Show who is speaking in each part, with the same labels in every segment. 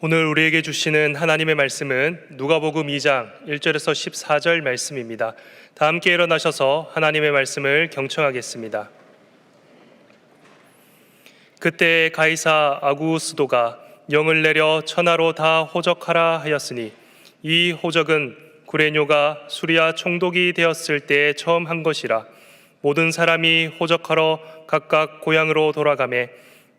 Speaker 1: 오늘 우리에게 주시는 하나님의 말씀은 누가복음 2장 1절에서 14절 말씀입니다. 다 함께 일어나셔서 하나님의 말씀을 경청하겠습니다. 그때 가이사 아구스도가 영을 내려 천하로 다 호적하라 하였으니 이 호적은 구레뇨가 수리아 총독이 되었을 때 처음 한 것이라. 모든 사람이 호적하러 각각 고향으로 돌아가매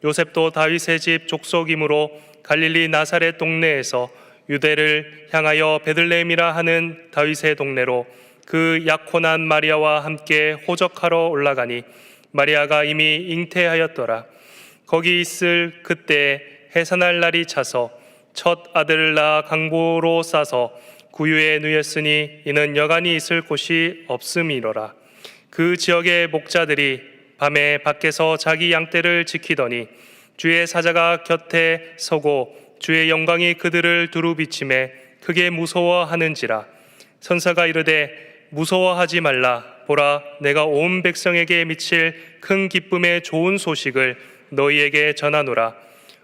Speaker 1: 요셉도 다윗의 집 족속이므로 갈릴리 나사렛 동네에서 유대를 향하여 베들레헴이라 하는 다윗의 동네로 그 약혼한 마리아와 함께 호적하러 올라가니 마리아가 이미 잉태하였더라. 거기 있을 그때 해산할 날이 차서 첫 아들을 낳아 강보로 싸서 구유에 누였으니 이는 여간이 있을 곳이 없음이로라. 그 지역의 목자들이 밤에 밖에서 자기 양떼를 지키더니 주의 사자가 곁에 서고 주의 영광이 그들을 두루 비치매 크게 무서워하는지라. 선사가 이르되 무서워하지 말라. 보라, 내가 온 백성에게 미칠 큰 기쁨의 좋은 소식을 너희에게 전하노라.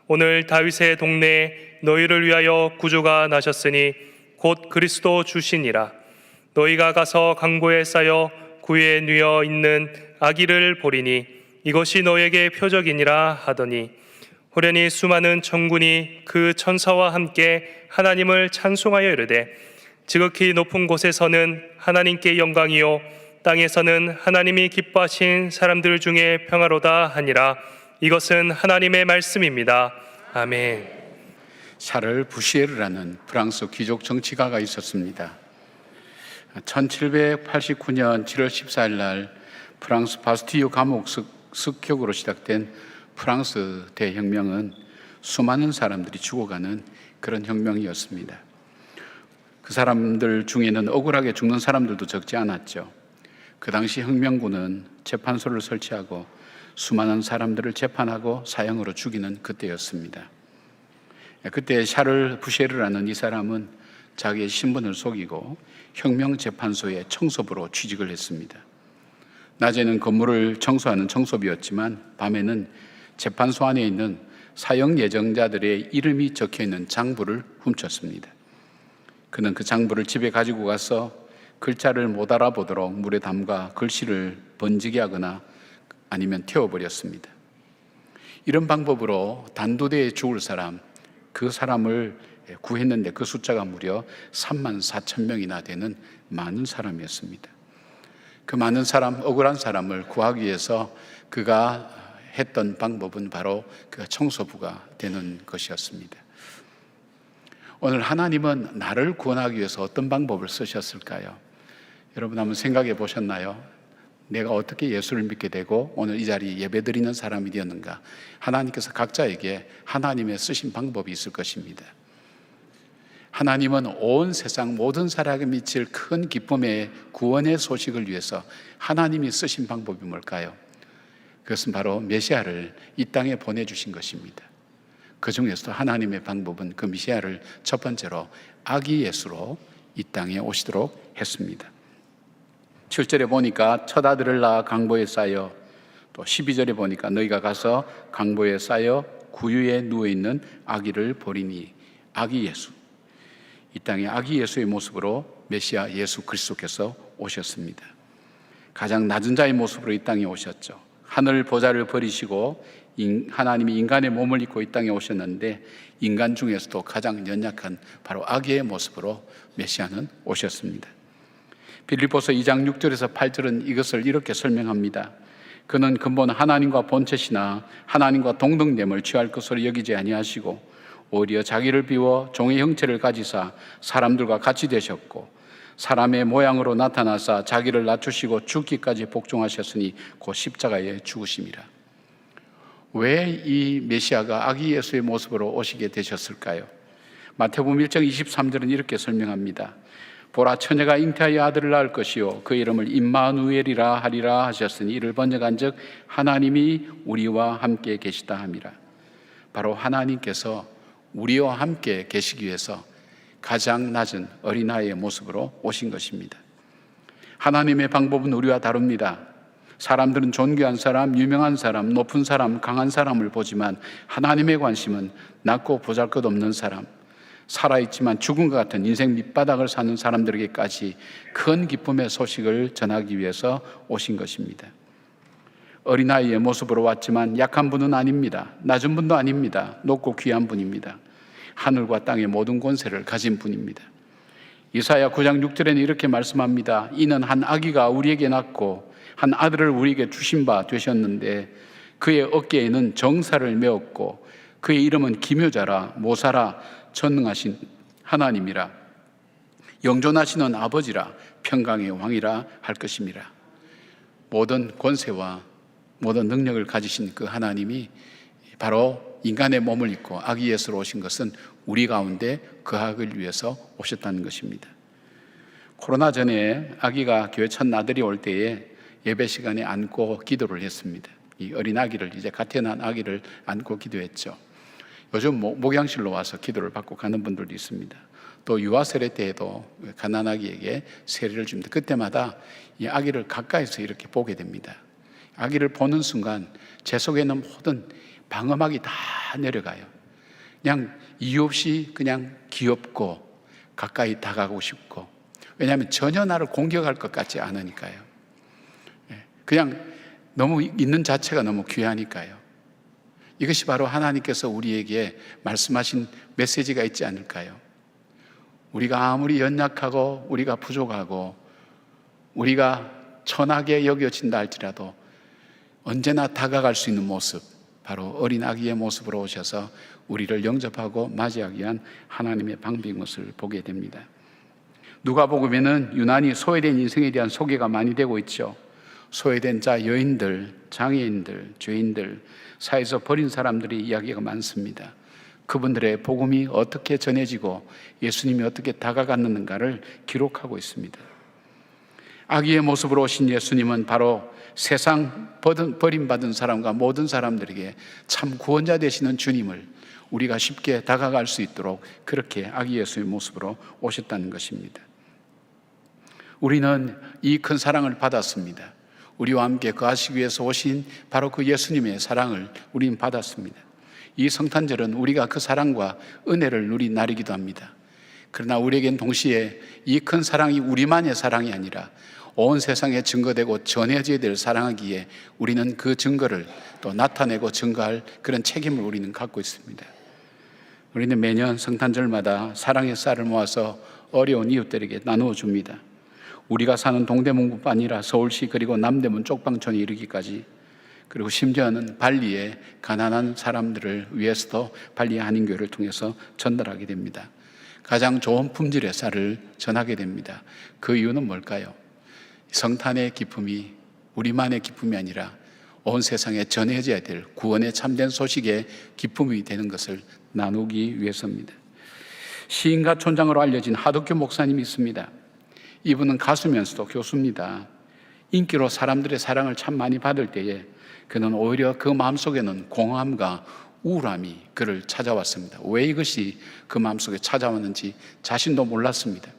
Speaker 1: 오늘 다윗의 동네에 너희를 위하여 구주가 나셨으니 곧 그리스도 주시니라. 너희가 가서 강보에 쌓여 구유에 누워 있는 아기를 보리니 이것이 너에게 표적이니라 하더니 호련히 수많은 천군이 그 천사와 함께 하나님을 찬송하여 이르되 지극히 높은 곳에서는 하나님께 영광이요 땅에서는 하나님이 기뻐하신 사람들 중에 평화로다 하니라. 이것은 하나님의 말씀입니다. 아멘.
Speaker 2: 샤를 부시에르라는 프랑스 귀족 정치가가 있었습니다. 1789년 7월 14일 날 프랑스 바스티유 감옥 습격으로 시작된 프랑스 대혁명은 수많은 사람들이 죽어가는 그런 혁명이었습니다. 그 사람들 중에는 억울하게 죽는 사람들도 적지 않았죠. 그 당시 혁명군은 재판소를 설치하고 수많은 사람들을 재판하고 사형으로 죽이는 그때였습니다. 그때 샤를 부쉐르라는 이 사람은 자기의 신분을 속이고 혁명재판소의 청소부로 취직을 했습니다. 낮에는 건물을 청소하는 청소부였지만 밤에는 재판소 안에 있는 사형 예정자들의 이름이 적혀있는 장부를 훔쳤습니다. 그는 그 장부를 집에 가지고 가서 글자를 못 알아보도록 물에 담가 글씨를 번지게 하거나 아니면 태워버렸습니다. 이런 방법으로 단두대에 죽을 사람, 그 사람을 구했는데 그 숫자가 무려 34,000명이나 되는 많은 사람이었습니다. 그 많은 사람, 억울한 사람을 구하기 위해서 그가 했던 방법은 바로 그 청소부가 되는 것이었습니다. 오늘 하나님은 나를 구원하기 위해서 어떤 방법을 쓰셨을까요? 여러분 한번 생각해 보셨나요? 내가 어떻게 예수를 믿게 되고 오늘 이 자리에 예배드리는 사람이 되었는가? 하나님께서 각자에게 하나님의 쓰신 방법이 있을 것입니다. 하나님은 온 세상 모든 사람에게 미칠 큰 기쁨의 구원의 소식을 위해서 하나님이 쓰신 방법이 뭘까요? 그것은 바로 메시아를 이 땅에 보내주신 것입니다. 그 중에서도 하나님의 방법은 그 메시아를 첫 번째로 아기 예수로 이 땅에 오시도록 했습니다. 7절에 보니까 첫 아들을 낳아 강보에 쌓여, 또 12절에 보니까 너희가 가서 강보에 쌓여 구유에 누워있는 아기를 보리니, 아기 예수, 이 땅에 아기 예수의 모습으로 메시아 예수 그리스도께서 오셨습니다. 가장 낮은 자의 모습으로 이 땅에 오셨죠. 하늘 보좌를 버리시고 하나님이 인간의 몸을 입고 이 땅에 오셨는데 인간 중에서도 가장 연약한 바로 아기의 모습으로 메시아는 오셨습니다. 빌립보서 2장 6절에서 8절은 이것을 이렇게 설명합니다. 그는 근본 하나님과 본체시나 하나님과 동등됨을 취할 것으로 여기지 아니하시고 오히려 자기를 비워 종의 형체를 가지사 사람들과 같이 되셨고 사람의 모양으로 나타나사 자기를 낮추시고 죽기까지 복종하셨으니 곧 십자가에 죽으심이라. 왜 이 메시아가 아기 예수의 모습으로 오시게 되셨을까요? 마태복음 1장 23절은 이렇게 설명합니다. 보라, 처녀가 잉태하여 아들을 낳을 것이요 그 이름을 임마누엘이라 하리라 하셨으니 이를 번역한즉 하나님이 우리와 함께 계시다 함이라. 바로 하나님께서 우리와 함께 계시기 위해서 가장 낮은 어린아이의 모습으로 오신 것입니다. 하나님의 방법은 우리와 다릅니다. 사람들은 존귀한 사람, 유명한 사람, 높은 사람, 강한 사람을 보지만 하나님의 관심은 낮고 보잘것없는 사람, 살아있지만 죽은 것 같은 인생 밑바닥을 사는 사람들에게까지 큰 기쁨의 소식을 전하기 위해서 오신 것입니다. 어린아이의 모습으로 왔지만 약한 분은 아닙니다. 낮은 분도 아닙니다. 높고 귀한 분입니다. 하늘과 땅의 모든 권세를 가진 분입니다. 이사야 9장 6절에는 이렇게 말씀합니다. 이는 한 아기가 우리에게 낳고 한 아들을 우리에게 주신 바 되셨는데 그의 어깨에는 정사를 메었고 그의 이름은 기묘자라 모사라 전능하신 하나님이라 영존하시는 아버지라 평강의 왕이라 할 것임이라. 모든 권세와 모든 능력을 가지신 그 하나님이 바로 인간의 몸을 입고 아기 예수로 오신 것은 우리 가운데 거하기 위해서 오셨다는 것입니다. 코로나 전에 아기가 교회 첫 나들이 올 때에 예배 시간에 안고 기도를 했습니다. 이 어린 아기를, 이제 갓 태어난 아기를 안고 기도했죠. 요즘 목양실로 와서 기도를 받고 가는 분들도 있습니다. 또 유아 세례 때에도 가난 아기에게 세례를 줍니다. 그때마다 이 아기를 가까이서 이렇게 보게 됩니다. 아기를 보는 순간 제 속에 있는 모든 방어막이 다 내려가요. 그냥 이유 없이 그냥 귀엽고 가까이 다가가고 싶고, 왜냐하면 전혀 나를 공격할 것 같지 않으니까요. 그냥 너무 있는 자체가 너무 귀하니까요. 이것이 바로 하나님께서 우리에게 말씀하신 메시지가 있지 않을까요? 우리가 아무리 연약하고 우리가 부족하고 우리가 천하게 여겨진다 할지라도 언제나 다가갈 수 있는 모습, 바로 어린 아기의 모습으로 오셔서 우리를 영접하고 맞이하기 위한 하나님의 방법인 것을 보게 됩니다. 누가복음에는 유난히 소외된 인생에 대한 소개가 많이 되고 있죠. 소외된 자, 여인들, 장애인들, 죄인들, 사회에서 버린 사람들의 이야기가 많습니다. 그분들의 복음이 어떻게 전해지고 예수님이 어떻게 다가갔는가를 기록하고 있습니다. 아기의 모습으로 오신 예수님은 바로 세상 버림받은 사람과 모든 사람들에게 참 구원자 되시는 주님을 우리가 쉽게 다가갈 수 있도록 그렇게 아기 예수의 모습으로 오셨다는 것입니다. 우리는 이 큰 사랑을 받았습니다. 우리와 함께 거하시기 위해서 오신 바로 그 예수님의 사랑을 우리는 받았습니다. 이 성탄절은 우리가 그 사랑과 은혜를 누린 날이기도 합니다. 그러나 우리에겐 동시에 이 큰 사랑이 우리만의 사랑이 아니라 온 세상에 증거되고 전해져야 될 사랑이기에 우리는 그 증거를 또 나타내고 증거할 그런 책임을 우리는 갖고 있습니다. 우리는 매년 성탄절마다 사랑의 쌀을 모아서 어려운 이웃들에게 나누어 줍니다. 우리가 사는 동대문구뿐 아니라 서울시 그리고 남대문 쪽방촌에 이르기까지, 그리고 심지어는 발리의 가난한 사람들을 위해서도 발리 한인교회를 통해서 전달하게 됩니다. 가장 좋은 품질의 쌀을 전하게 됩니다. 그 이유는 뭘까요? 성탄의 기쁨이 우리만의 기쁨이 아니라 온 세상에 전해져야 될 구원의 참된 소식의 기쁨이 되는 것을 나누기 위해서입니다. 시인과 촌장으로 알려진 하덕규 목사님이 있습니다. 이분은 가수면서도 교수입니다. 인기로 사람들의 사랑을 참 많이 받을 때에 그는 오히려 그 마음속에는 공허함과 우울함이 그를 찾아왔습니다. 왜 이것이 그 마음속에 찾아왔는지 자신도 몰랐습니다.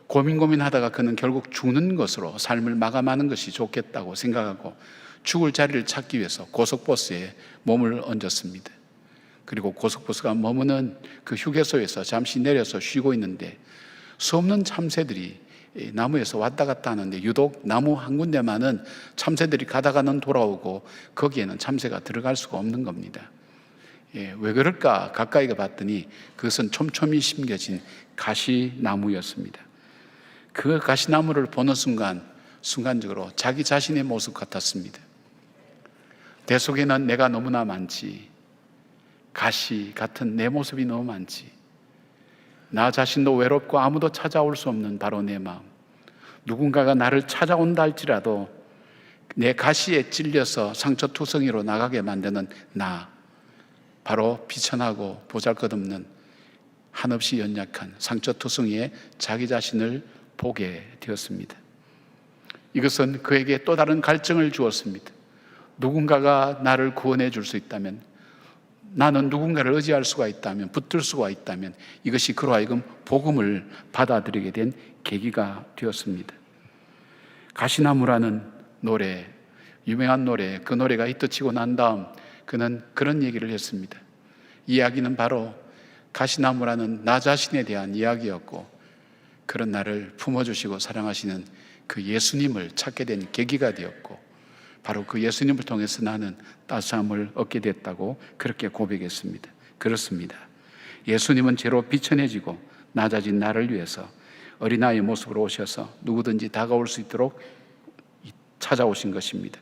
Speaker 2: 고민하다가 그는 결국 죽는 것으로 삶을 마감하는 것이 좋겠다고 생각하고 죽을 자리를 찾기 위해서 고속버스에 몸을 얹었습니다. 그리고 고속버스가 머무는 그 휴게소에서 잠시 내려서 쉬고 있는데 수없는 참새들이 나무에서 왔다 갔다 하는데 유독 나무 한 군데만은 참새들이 가다가는 돌아오고 거기에는 참새가 들어갈 수가 없는 겁니다. 왜 그럴까 가까이 가봤더니 그것은 촘촘히 심겨진 가시나무였습니다. 그 가시나무를 보는 순간적으로 자기 자신의 모습 같았습니다. 내 속에는 내가 너무나 많지, 가시 같은 내 모습이 너무 많지, 나 자신도 외롭고 아무도 찾아올 수 없는 바로 내 마음, 누군가가 나를 찾아온다 할지라도 내 가시에 찔려서 상처투성이로 나가게 만드는 나, 바로 비천하고 보잘것없는 한없이 연약한 상처투성이의 자기 자신을 보게 되었습니다. 이것은 그에게 또 다른 갈증을 주었습니다. 누군가가 나를 구원해 줄 수 있다면, 나는 누군가를 의지할 수가 있다면, 붙들 수가 있다면 이것이 그로 하여금 복음을 받아들이게 된 계기가 되었습니다. 가시나무라는 노래, 유명한 노래, 그 노래가 히트치고 난 다음 그는 그런 얘기를 했습니다. 이야기는 바로 가시나무라는 나 자신에 대한 이야기였고, 그런 나를 품어주시고 사랑하시는 그 예수님을 찾게 된 계기가 되었고, 바로 그 예수님을 통해서 나는 따스함을 얻게 됐다고 그렇게 고백했습니다. 그렇습니다. 예수님은 죄로 비천해지고 낮아진 나를 위해서 어린아이의 모습으로 오셔서 누구든지 다가올 수 있도록 찾아오신 것입니다.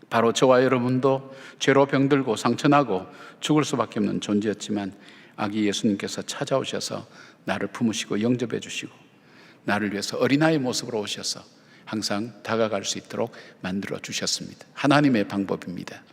Speaker 2: 바로 저와 여러분도 죄로 병들고 상처나고 죽을 수밖에 없는 존재였지만 아기 예수님께서 찾아오셔서 나를 품으시고 영접해 주시고 나를 위해서 어린아이의 모습으로 오셔서 항상 다가갈 수 있도록 만들어 주셨습니다. 하나님의 방법입니다.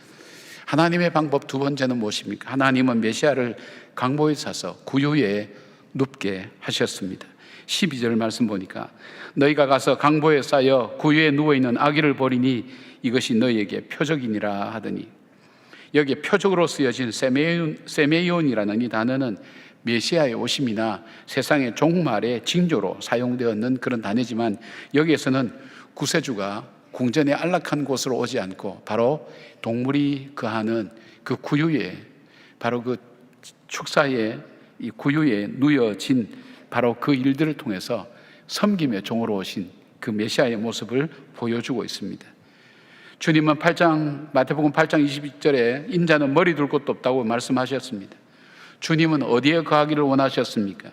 Speaker 2: 하나님의 방법 두 번째는 무엇입니까? 하나님은 메시아를 강보에 사서 구유에 눕게 하셨습니다. 12절 말씀 보니까 너희가 가서 강보에 쌓여 구유에 누워있는 아기를 보리니 이것이 너희에게 표적이니라 하더니, 여기에 표적으로 쓰여진 세메이온이라는 이 단어는 메시아의 오심이나 세상의 종말의 징조로 사용되었는 그런 단어지만, 여기에서는 구세주가 궁전의 안락한 곳으로 오지 않고 바로 동물이 거하는 그 구유에, 바로 그 축사에, 이 구유에 누여진 바로 그 일들을 통해서 섬김의 종으로 오신 그 메시아의 모습을 보여주고 있습니다. 주님은 마태복음 8장 22절에 인자는 머리 둘 곳도 없다고 말씀하셨습니다. 주님은 어디에 거하기를 원하셨습니까?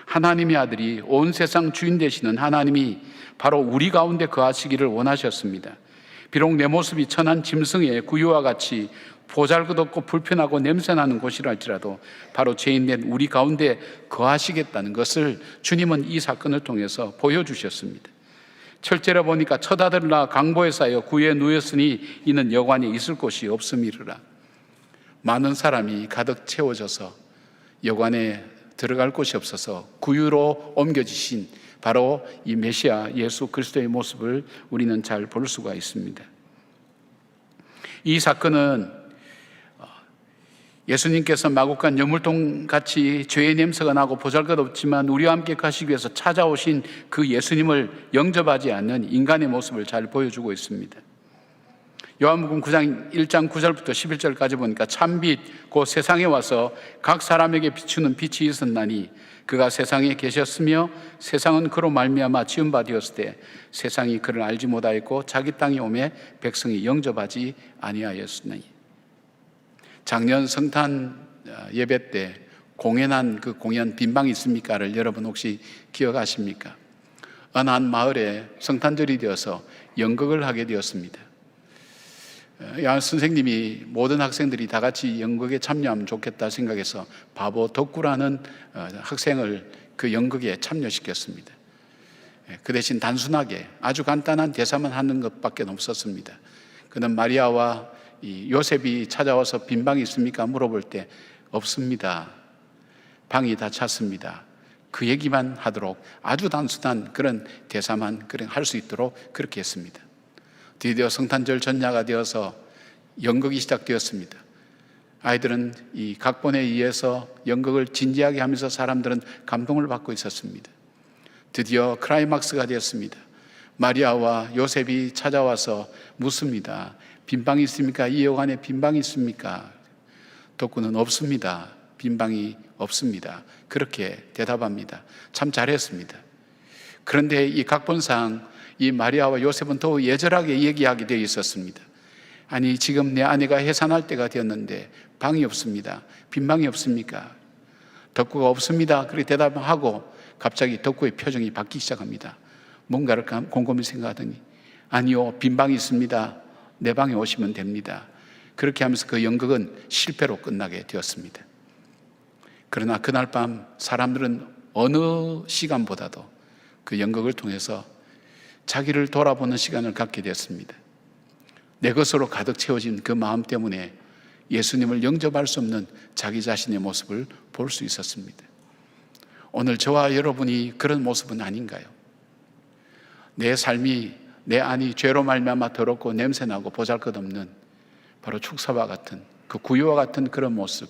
Speaker 2: 하나님의 아들이 온 세상 주인 되시는 하나님이 바로 우리 가운데 거하시기를 원하셨습니다. 비록 내 모습이 천한 짐승의 구유와 같이 보잘것없고 불편하고 냄새나는 곳이라 할지라도 바로 죄인된 우리 가운데 거하시겠다는 것을 주님은 이 사건을 통해서 보여주셨습니다. 철제라 보니까 첫 아들을 낳아 강보에 쌓여 구유에 누였으니 이는 여관에 있을 곳이 없음이르라. 많은 사람이 가득 채워져서 여관에 들어갈 곳이 없어서 구유로 옮겨지신 바로 이 메시아 예수 그리스도의 모습을 우리는 잘 볼 수가 있습니다. 이 사건은 예수님께서 마구간 여물통같이 죄의 냄새가 나고 보잘것없지만 우리와 함께 가시기 위해서 찾아오신 그 예수님을 영접하지 않는 인간의 모습을 잘 보여주고 있습니다. 요한복음 9장 1장 9절부터 11절까지 보니까 참빛 곧 세상에 와서 각 사람에게 비추는 빛이 있었나니 그가 세상에 계셨으며 세상은 그로 말미암아 지은 바 되었을 때 세상이 그를 알지 못하였고 자기 땅에 오매 백성이 영접하지 아니하였으니. 작년 성탄 예배 때 공연한 그 공연 빈방이 있습니까를 여러분 혹시 기억하십니까? 어느 한 마을에 성탄절이 되어서 연극을 하게 되었습니다. 선생님이 모든 학생들이 다 같이 연극에 참여하면 좋겠다 생각해서 바보 덕구라는 학생을 그 연극에 참여시켰습니다. 그 대신 단순하게 아주 간단한 대사만 하는 것밖에 없었습니다. 그는 마리아와 이 요셉이 찾아와서 빈 방이 있습니까? 물어볼 때 없습니다. 방이 다 찼습니다. 그 얘기만 하도록 아주 단순한 그런 대사만 할 수 있도록 그렇게 했습니다. 드디어 성탄절 전야가 되어서 연극이 시작되었습니다. 아이들은 이 각본에 의해서 연극을 진지하게 하면서 사람들은 감동을 받고 있었습니다. 드디어 클라이막스가 되었습니다. 마리아와 요셉이 찾아와서 묻습니다. 빈방이 있습니까? 이 여관에 빈방이 있습니까? 덕구는 없습니다. 빈방이 없습니다. 그렇게 대답합니다. 참 잘했습니다. 그런데 이 각본상 이 마리아와 요셉은 더 예절하게 얘기하게 되어 있었습니다. 아니 지금 내 아내가 해산할 때가 되었는데 방이 없습니다. 빈방이 없습니까? 덕구가 없습니다. 그렇게 대답하고 갑자기 덕구의 표정이 바뀌기 시작합니다. 뭔가를 곰곰이 생각하더니 아니요 빈방이 있습니다. 내 방에 오시면 됩니다. 그렇게 하면서 그 연극은 실패로 끝나게 되었습니다. 그러나 그날 밤 사람들은 어느 시간보다도 그 연극을 통해서 자기를 돌아보는 시간을 갖게 되었습니다. 내 것으로 가득 채워진 그 마음 때문에 예수님을 영접할 수 없는 자기 자신의 모습을 볼 수 있었습니다. 오늘 저와 여러분이 그런 모습은 아닌가요? 내 삶이 내 안이 죄로 말미암아 더럽고 냄새나고 보잘것없는 바로 축사와 같은 그 구유와 같은 그런 모습,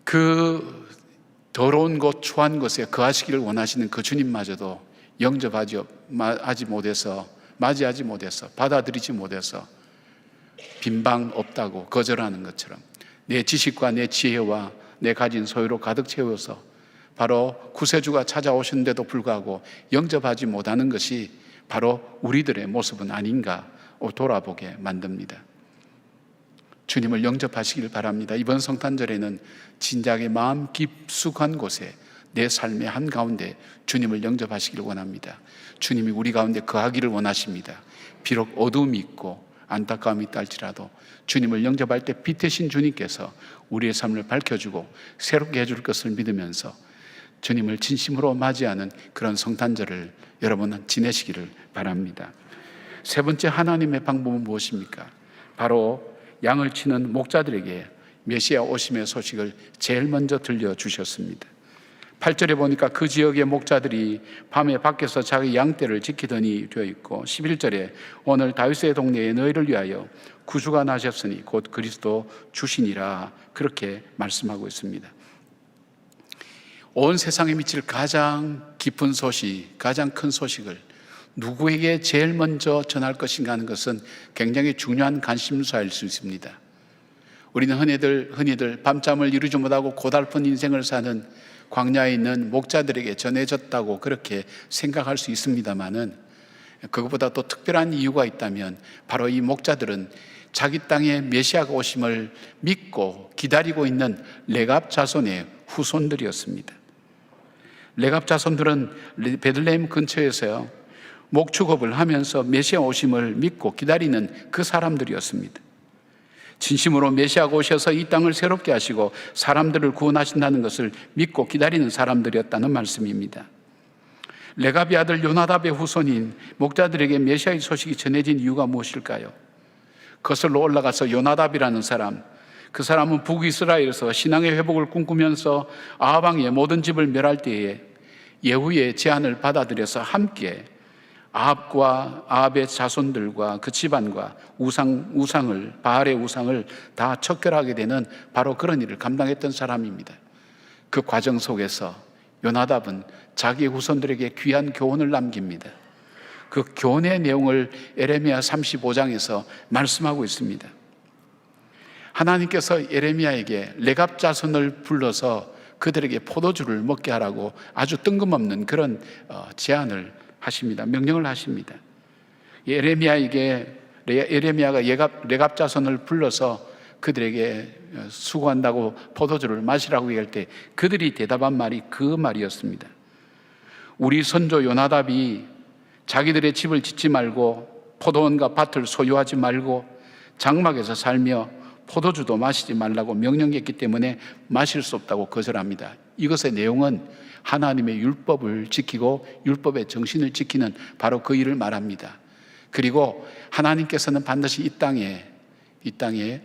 Speaker 2: 그 더러운 곳, 추한 곳에 거하시기를 원하시는 그 주님마저도 하지 못해서, 맞이하지 못해서, 받아들이지 못해서 빈방 없다고 거절하는 것처럼 내 지식과 내 지혜와 내 가진 소유로 가득 채워서 바로 구세주가 찾아오셨는데도 불구하고 영접하지 못하는 것이 바로 우리들의 모습은 아닌가 돌아보게 만듭니다. 주님을 영접하시길 바랍니다. 이번 성탄절에는 진작에 마음 깊숙한 곳에 내 삶의 한가운데 주님을 영접하시길 원합니다. 주님이 우리 가운데 거하기를 원하십니다. 비록 어두움이 있고 안타까움이 있다 할지라도 주님을 영접할 때 빛이신 주님께서 우리의 삶을 밝혀주고 새롭게 해줄 것을 믿으면서 주님을 진심으로 맞이하는 그런 성탄절을 여러분은 지내시기를 바랍니다. 세 번째 하나님의 방법은 무엇입니까? 바로 양을 치는 목자들에게 메시아 오심의 소식을 제일 먼저 들려주셨습니다. 8절에 보니까 그 지역의 목자들이 밤에 밖에서 자기 양떼를 지키더니 되어 있고, 11절에 오늘 다윗의 동네에 너희를 위하여 구주가 나셨으니 곧 그리스도 주시니라, 그렇게 말씀하고 있습니다. 온 세상에 미칠 가장 깊은 소식, 가장 큰 소식을 누구에게 제일 먼저 전할 것인가 하는 것은 굉장히 중요한 관심사일 수 있습니다. 우리는 흔히들 밤잠을 이루지 못하고 고달픈 인생을 사는 광야에 있는 목자들에게 전해졌다고 그렇게 생각할 수 있습니다만은, 그것보다 또 특별한 이유가 있다면 바로 이 목자들은 자기 땅에 메시아가 오심을 믿고 기다리고 있는 레갑 자손의 후손들이었습니다. 레갑 자손들은 베들레헴 근처에서요 목축업을 하면서 메시아 오심을 믿고 기다리는 그 사람들이었습니다. 진심으로 메시아가 오셔서 이 땅을 새롭게 하시고 사람들을 구원하신다는 것을 믿고 기다리는 사람들이었다는 말씀입니다. 레갑의 아들 요나답의 후손인 목자들에게 메시아의 소식이 전해진 이유가 무엇일까요? 거슬러 올라가서 요나답이라는 사람, 그 사람은 북이스라엘에서 신앙의 회복을 꿈꾸면서 아합 왕의 모든 집을 멸할 때에 예후의 제안을 받아들여서 함께 아합의 자손들과 그 집안과 바알의 우상을 다 척결하게 되는 바로 그런 일을 감당했던 사람입니다. 그 과정 속에서 요나답은 자기 후손들에게 귀한 교훈을 남깁니다. 그 교훈의 내용을 에레미야 35장에서 말씀하고 있습니다. 하나님께서 에레미야에게 레갑 자손을 불러서 그들에게 포도주를 먹게 하라고 아주 뜬금없는 그런 제안을 하십니다. 명령을 하십니다. 에레미야가 레갑 자손을 불러서 그들에게 수고한다고 포도주를 마시라고 얘기할 때 그들이 대답한 말이 그 말이었습니다. 우리 선조 요나답이 자기들의 집을 짓지 말고 포도원과 밭을 소유하지 말고 장막에서 살며 포도주도 마시지 말라고 명령했기 때문에 마실 수 없다고 거절합니다. 이것의 내용은 하나님의 율법을 지키고 율법의 정신을 지키는 바로 그 일을 말합니다. 그리고 하나님께서는 반드시 이 땅에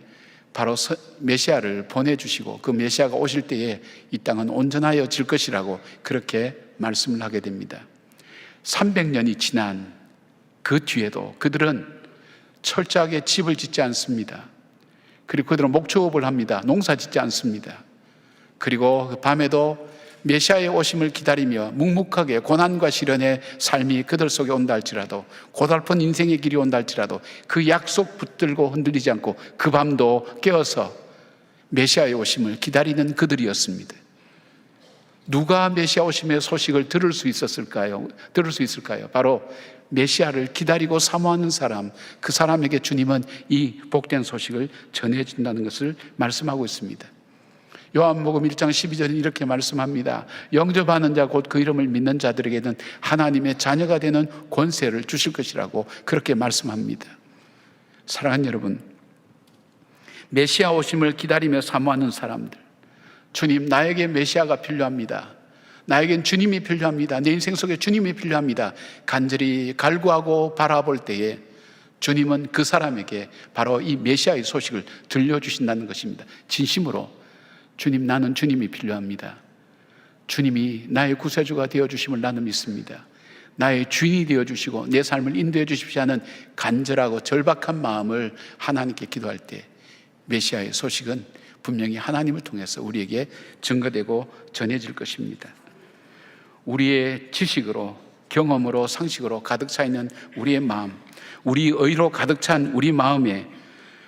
Speaker 2: 바로 메시아를 보내주시고 그 메시아가 오실 때에 이 땅은 온전하여질 것이라고 그렇게 말씀을 하게 됩니다. 300년이 지난 그 뒤에도 그들은 철저하게 집을 짓지 않습니다. 그리고 그들은 목축업을 합니다. 농사 짓지 않습니다. 그리고 그 밤에도 메시아의 오심을 기다리며 묵묵하게 고난과 시련의 삶이 그들 속에 온다 할지라도, 고달픈 인생의 길이 온다 할지라도 그 약속 붙들고 흔들리지 않고 그 밤도 깨어서 메시아의 오심을 기다리는 그들이었습니다. 누가 메시아 오심의 소식을 들을 수 있을까요? 바로 메시아를 기다리고 사모하는 사람, 그 사람에게 주님은 이 복된 소식을 전해준다는 것을 말씀하고 있습니다. 요한복음 1장 12절은 이렇게 말씀합니다. 영접하는 자 곧 그 이름을 믿는 자들에게는 하나님의 자녀가 되는 권세를 주실 것이라고 그렇게 말씀합니다. 사랑하는 여러분, 메시아 오심을 기다리며 사모하는 사람들, 주님, 나에게 메시아가 필요합니다. 나에겐 주님이 필요합니다. 내 인생 속에 주님이 필요합니다. 간절히 갈구하고 바라볼 때에 주님은 그 사람에게 바로 이 메시아의 소식을 들려주신다는 것입니다. 진심으로 주님, 나는 주님이 필요합니다. 주님이 나의 구세주가 되어주심을 나는 믿습니다. 나의 주인이 되어주시고 내 삶을 인도해 주십시오 하는 간절하고 절박한 마음을 하나님께 기도할 때 메시아의 소식은 분명히 하나님을 통해서 우리에게 증거되고 전해질 것입니다. 우리의 지식으로 경험으로 상식으로 가득 차 있는 우리의 마음, 우리 의로 가득 찬 우리 마음에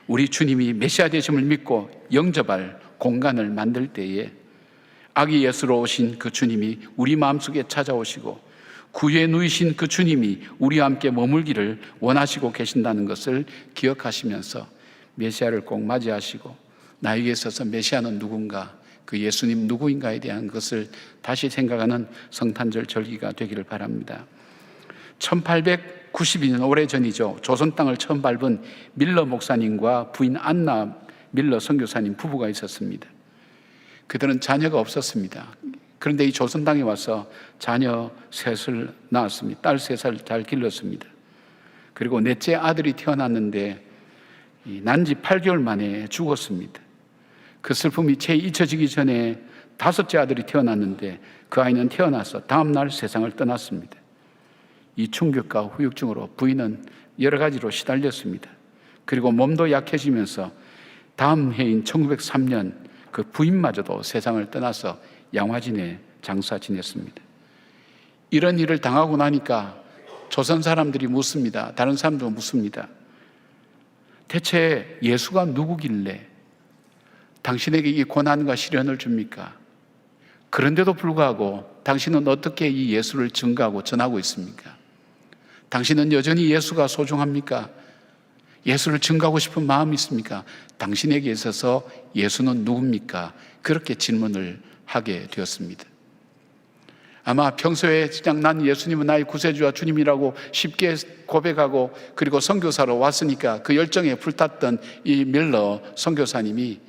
Speaker 2: 우리 주님이 메시아 되심을 믿고 영접할 공간을 만들 때에 아기 예수로 오신 그 주님이 우리 마음속에 찾아오시고 구유에 누이신 그 주님이 우리와 함께 머물기를 원하시고 계신다는 것을 기억하시면서 메시아를 꼭 맞이하시고 나에게 있어서 메시아는 누군가, 그 예수님 누구인가에 대한 것을 다시 생각하는 성탄절 절기가 되기를 바랍니다. 1892년 오래전이죠. 조선 땅을 처음 밟은 밀러 목사님과 부인 안나 밀러 선교사님 부부가 있었습니다. 그들은 자녀가 없었습니다. 그런데 이 조선 땅에 와서 자녀 셋을 낳았습니다. 딸 3살 잘 길렀습니다. 그리고 넷째 아들이 태어났는데 난지 8개월 만에 죽었습니다. 그 슬픔이 채 잊혀지기 전에 5째 아들이 태어났는데 그 아이는 태어나서 다음 날 세상을 떠났습니다. 이 충격과 후유증으로 부인은 여러 가지로 시달렸습니다. 그리고 몸도 약해지면서 다음 해인 1903년 그 부인마저도 세상을 떠나서 양화진에 장사 지냈습니다. 이런 일을 당하고 나니까 조선 사람들이 묻습니다. 다른 사람도 묻습니다. 대체 예수가 누구길래 당신에게 이 고난과 시련을 줍니까? 그런데도 불구하고 당신은 어떻게 이 예수를 증거하고 전하고 있습니까? 당신은 여전히 예수가 소중합니까? 예수를 증거하고 싶은 마음이 있습니까? 당신에게 있어서 예수는 누굽니까? 그렇게 질문을 하게 되었습니다. 아마 평소에 그냥 난 예수님은 나의 구세주와 주님이라고 쉽게 고백하고 그리고 선교사로 왔으니까 그 열정에 불탔던 이 밀러 선교사님이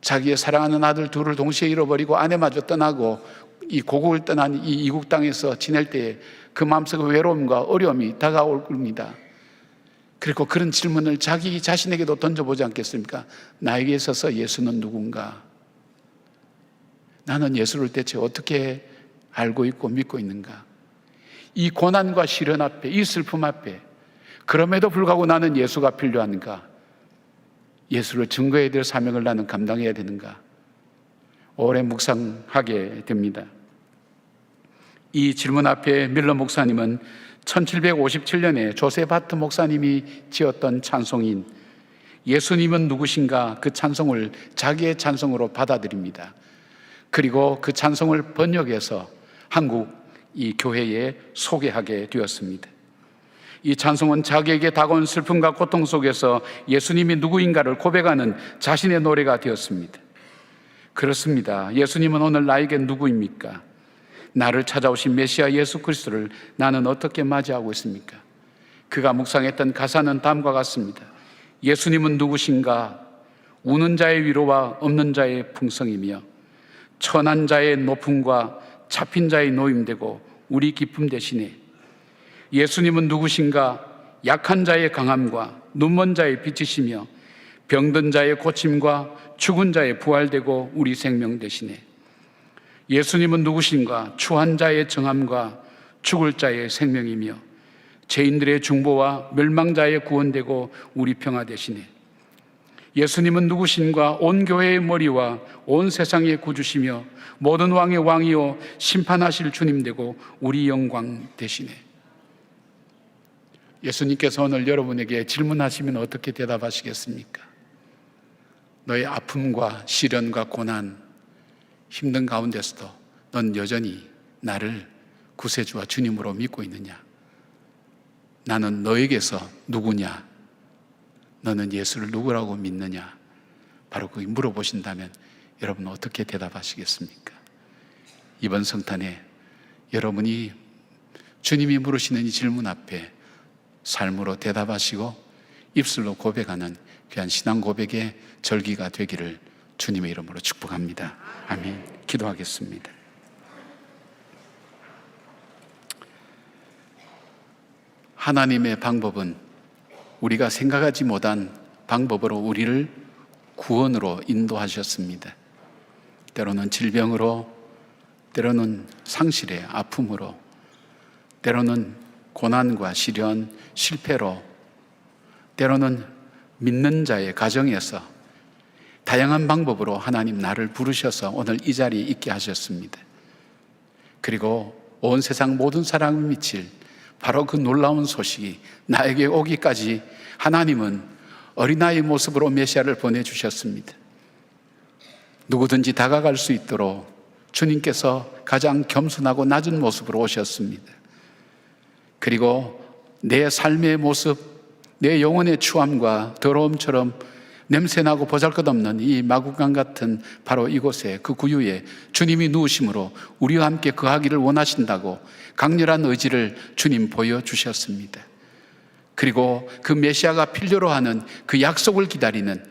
Speaker 2: 자기의 사랑하는 아들 둘을 동시에 잃어버리고 아내마저 떠나고 이 고국을 떠난 이 이국 땅에서 지낼 때에 그 마음속의 외로움과 어려움이 다가올 겁니다. 그리고 그런 질문을 자기 자신에게도 던져보지 않겠습니까? 나에게 있어서 예수는 누군가? 나는 예수를 대체 어떻게 알고 있고 믿고 있는가? 이 고난과 시련 앞에, 이 슬픔 앞에 그럼에도 불구하고 나는 예수가 필요한가? 예수를 증거해야 될 사명을 나는 감당해야 되는가? 오래 묵상하게 됩니다. 이 질문 앞에 밀러 목사님은 1757년에 조세 바트 목사님이 지었던 찬송인 예수님은 누구신가, 그 찬송을 자기의 찬송으로 받아들입니다. 그리고 그 찬송을 번역해서 한국 이 교회에 소개하게 되었습니다. 이 찬송은 자기에게 다가온 슬픔과 고통 속에서 예수님이 누구인가를 고백하는 자신의 노래가 되었습니다. 그렇습니다. 예수님은 오늘 나에게 누구입니까? 나를 찾아오신 메시아 예수 그리스도를 나는 어떻게 맞이하고 있습니까? 그가 묵상했던 가사는 다음과 같습니다. 예수님은 누구신가? 우는 자의 위로와 없는 자의 풍성이며 천한 자의 높음과 잡힌 자의 노임되고 우리 기쁨 되시네. 예수님은 누구신가? 약한 자의 강함과 눈먼 자의 빛이시며 병든 자의 고침과 죽은 자의 부활되고 우리 생명 되시네. 예수님은 누구신가? 추한 자의 정함과 죽을 자의 생명이며 죄인들의 중보와 멸망자의 구원되고 우리 평화 되시네. 예수님은 누구신가? 온 교회의 머리와 온 세상의 구주시며 모든 왕의 왕이요 심판하실 주님 되고 우리 영광 되시네. 예수님께서 오늘 여러분에게 질문하시면 어떻게 대답하시겠습니까? 너의 아픔과 시련과 고난, 힘든 가운데서도 넌 여전히 나를 구세주와 주님으로 믿고 있느냐? 나는 너에게서 누구냐? 너는 예수를 누구라고 믿느냐? 바로 그게 물어보신다면 여러분 어떻게 대답하시겠습니까? 이번 성탄에 여러분이 주님이 물으시는 이 질문 앞에 삶으로 대답하시고 입술로 고백하는 귀한 신앙 고백의 절기가 되기를 주님의 이름으로 축복합니다. 아멘. 기도하겠습니다. 하나님의 방법은 우리가 생각하지 못한 방법으로 우리를 구원으로 인도하셨습니다. 때로는 질병으로, 때로는 상실의 아픔으로, 때로는 고난과 시련, 실패로, 때로는 믿는 자의 가정에서 다양한 방법으로 하나님 나를 부르셔서 오늘 이 자리에 있게 하셨습니다. 그리고 온 세상 모든 사람이 미칠 바로 그 놀라운 소식이 나에게 오기까지 하나님은 어린아이 모습으로 메시아를 보내주셨습니다. 누구든지 다가갈 수 있도록 주님께서 가장 겸손하고 낮은 모습으로 오셨습니다. 그리고 내 삶의 모습, 내 영혼의 추함과 더러움처럼 냄새나고 보잘것없는 이 마구간 같은 바로 이곳에, 그 구유에 주님이 누우심으로 우리와 함께 거하기를 원하신다고 강렬한 의지를 주님 보여주셨습니다. 그리고 그 메시아가 필요로 하는 그 약속을 기다리는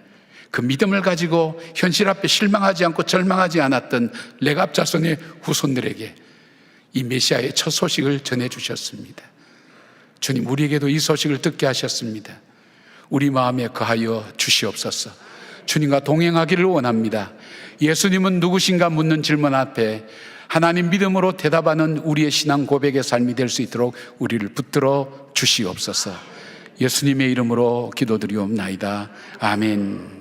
Speaker 2: 그 믿음을 가지고 현실 앞에 실망하지 않고 절망하지 않았던 레갑 자손의 후손들에게 이 메시아의 첫 소식을 전해주셨습니다. 주님, 우리에게도 이 소식을 듣게 하셨습니다. 우리 마음에 거하여 주시옵소서. 주님과 동행하기를 원합니다. 예수님은 누구신가 묻는 질문 앞에 하나님 믿음으로 대답하는 우리의 신앙 고백의 삶이 될 수 있도록 우리를 붙들어 주시옵소서. 예수님의 이름으로 기도드리옵나이다. 아멘.